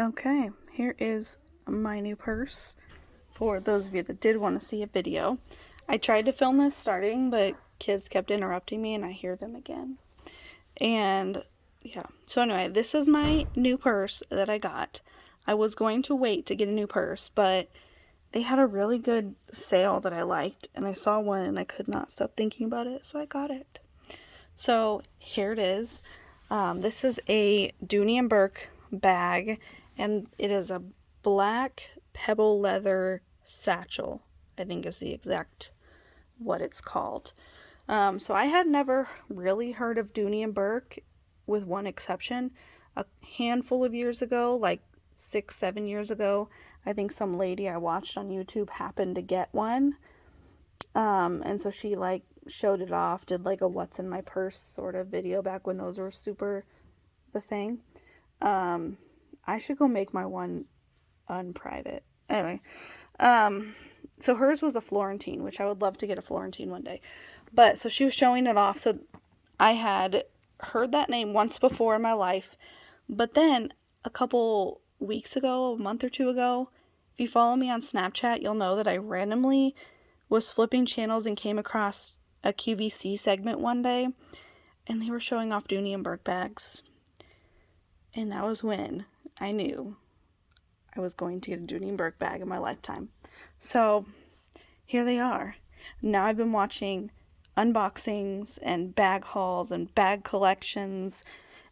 Okay, here is my new purse for those of you that did want to see a video. I tried to film this starting, but kids kept interrupting me and I hear them again. And yeah, so anyway, this is my new purse that I got. I was going to wait to get a new purse, but they had a really good sale that I liked, and I saw one and I could not stop thinking about it, so I got it. So here it is. This is a Dooney Bourke bag, and it is a black pebble leather satchel, I think is the exact what it's called. So I had never really heard of Dooney Bourke, with one exception. A handful of years ago, like 6-7 years ago, I think some lady I watched on YouTube happened to get one. And so she like showed it off, did like a what's in my purse sort of video back when those were super the thing. I should go make my one unprivate. Anyway, so hers was a Florentine, which I would love to get a Florentine one day. But so she was showing it off. So I had heard that name once before in my life. But then a couple weeks ago, a month or two ago, if you follow me on Snapchat, you'll know that I randomly was flipping channels and came across a QVC segment one day. And they were showing off Dooney Bourke bags. And that was when I knew I was going to get a Dooney Bourke bag in my lifetime. So here they are. Now I've been watching unboxings and bag hauls and bag collections,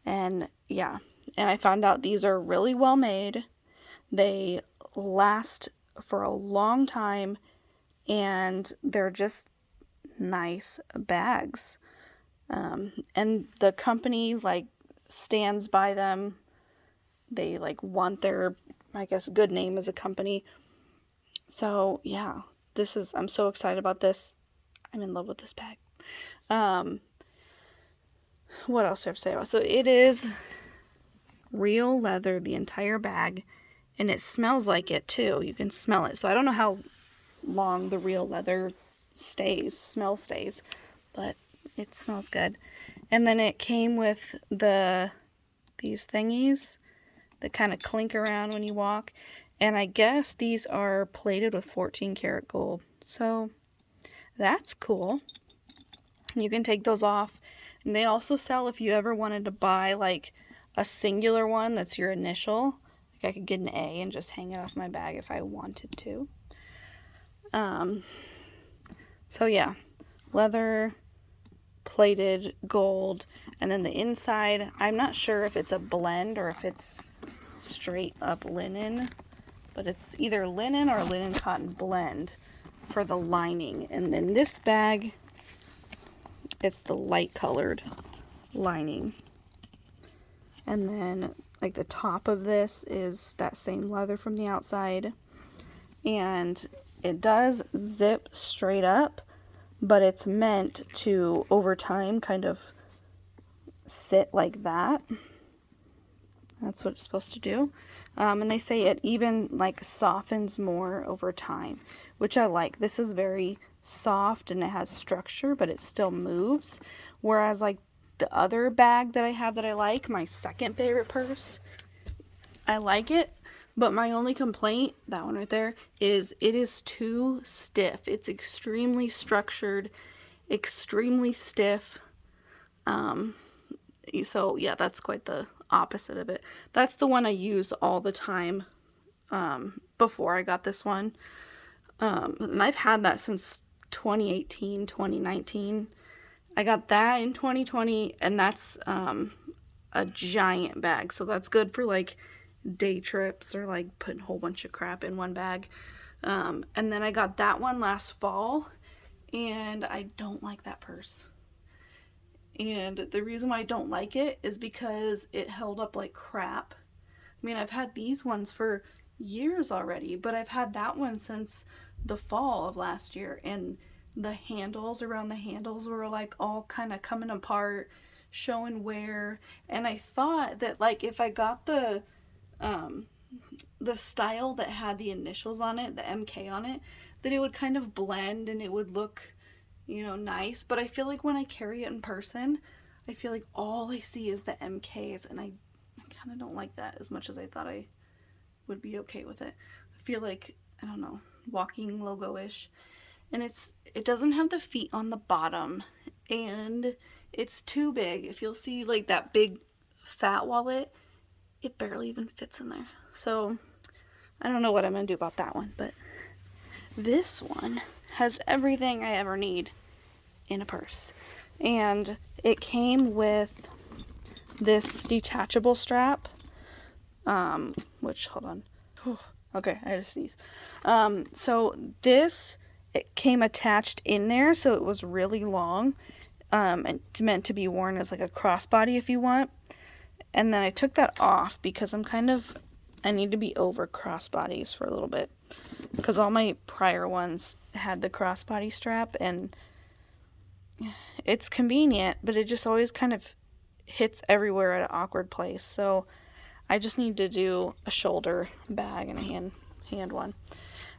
and yeah, and I found out these are really well made. They last for a long time, and they're just nice bags. And the company like stands by them. They like want their, I guess, good name as a company. So yeah, I'm so excited about this. I'm in love with this bag. What else do I have to say about it? So it is real leather, the entire bag, and it smells like it too. You can smell it. So I don't know how long the real leather smell stays, but it smells good. And then it came with these thingies that kind of clink around when you walk. And I guess these are plated with 14 karat gold. So that's cool. You can take those off. And they also sell, if you ever wanted to buy like a singular one that's your initial. Like I could get an A and just hang it off my bag if I wanted to. So yeah, leather, plated gold, and then the inside, I'm not sure if it's a blend or if it's straight up linen, but it's either linen or linen cotton blend for the lining. And then this bag, it's the light colored lining. And then like the top of this is that same leather from the outside. And it does zip straight up, but it's meant to, over time, kind of sit like that. That's what it's supposed to do. And they say it even like softens more over time, which I like. This is very soft and it has structure, but it still moves. Whereas like the other bag that I have that I like, my second favorite purse, I like it, but my only complaint, that one right there, is it is too stiff. It's extremely structured, extremely stiff. So yeah, that's quite the opposite of it. That's the one I use all the time before I got this one. And I've had that since 2018, 2019. I got that in 2020, and that's a giant bag. So that's good for like day trips or like putting a whole bunch of crap in one bag. And then I got that one last fall, and I don't like that purse. And the reason why I don't like it is because it held up like crap. I mean, I've had these ones for years already, but I've had that one since the fall of last year, and the handles around the handles were like all kind of coming apart, showing wear. And I thought that like if I got the style that had the initials on it, the MK on it, that it would kind of blend and it would look, nice. But I feel like when I carry it in person, I feel like all I see is the MKs, and I kind of don't like that as much as I thought I would be okay with it. I feel like, I don't know, walking logo-ish. And it doesn't have the feet on the bottom, and it's too big. If you'll see like that big fat wallet, it barely even fits in there. So I don't know what I'm gonna do about that one, but this one has everything I ever need in a purse. And it came with this detachable strap, which, hold on. Okay, I had to sneeze. So this, it came attached in there, so it was really long, and it's meant to be worn as like a crossbody if you want. And then I took that off because I need to be over crossbodies for a little bit, because all my prior ones had the crossbody strap, and it's convenient, but it just always kind of hits everywhere at an awkward place. So I just need to do a shoulder bag and a hand one.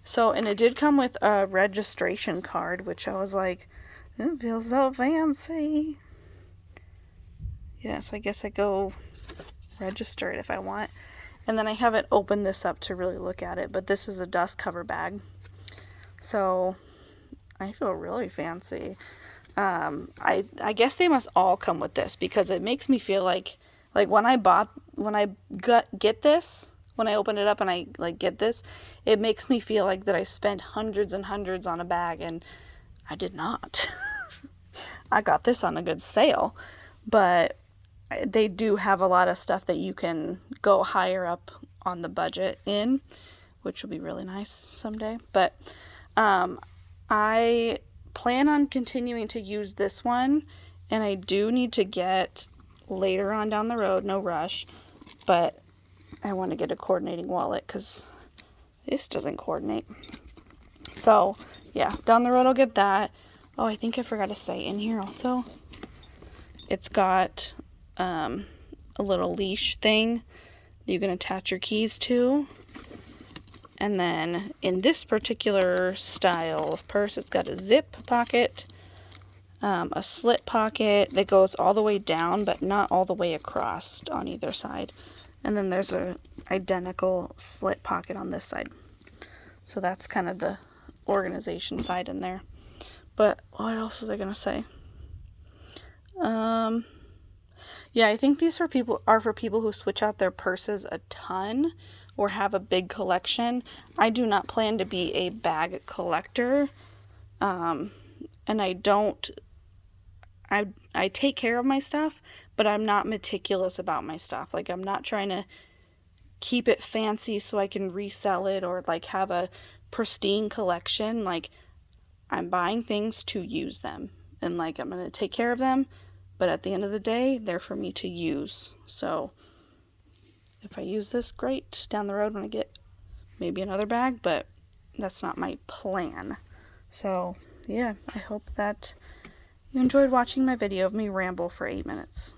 So, and it did come with a registration card, which I was like, it feels so fancy. Yeah, so I guess I go register it if I want. And then I haven't opened this up to really look at it, but this is a dust cover bag. So I feel really fancy. I guess they must all come with this, because it makes me feel like when I get this, when I open it up and I like get this, it makes me feel like that I spent hundreds and hundreds on a bag, and I did not. I got this on a good sale, but they do have a lot of stuff that you can go higher up on the budget in, which will be really nice someday. But I plan on continuing to use this one, and I do need to get later on down the road, no rush, but I want to get a coordinating wallet because this doesn't coordinate. So yeah, down the road I'll get that. Oh, I think I forgot to say in here also, it's got a little leash thing that you can attach your keys to. And then in this particular style of purse, it's got a zip pocket, a slit pocket that goes all the way down, but not all the way across on either side. And then there's a identical slit pocket on this side. So that's kind of the organization side in there. But what else was I gonna say? Yeah, I think these are for people who switch out their purses a ton or have a big collection. I do not plan to be a bag collector, and I take care of my stuff, but I'm not meticulous about my stuff. Like, I'm not trying to keep it fancy so I can resell it or like have a pristine collection. Like, I'm buying things to use them, and like I'm going to take care of them, but at the end of the day, they're for me to use. So if I use this, great, down the road when I get maybe another bag, but that's not my plan. So yeah, I hope that you enjoyed watching my video of me ramble for 8 minutes.